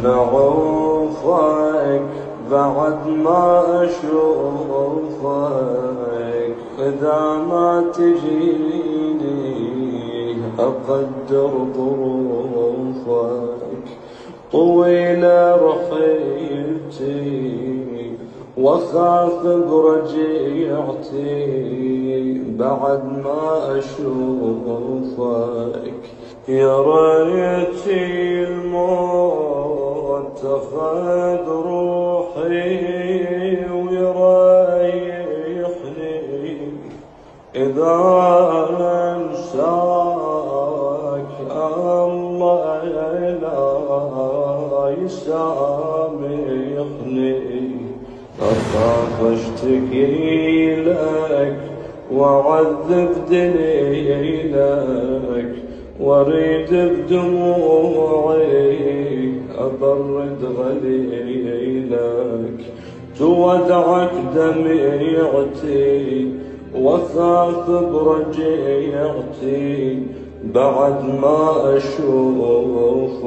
لعوفك بعد ما أشوفك، إذا ما تجيني أقدر ظروفك. طويلة رحيلتي وأخاف برجيعتي بعد ما أشوفك. يا ريتي الموت أخذ روحي ويريحني، إذا أنساك الله لا يسامحني. أخاف أشتكي لك وأعذب دليلك، وأريد بدموعي أبرد غليلك. تودعك دميعتي وأخاف برجيعتي بعد ما أشوفك.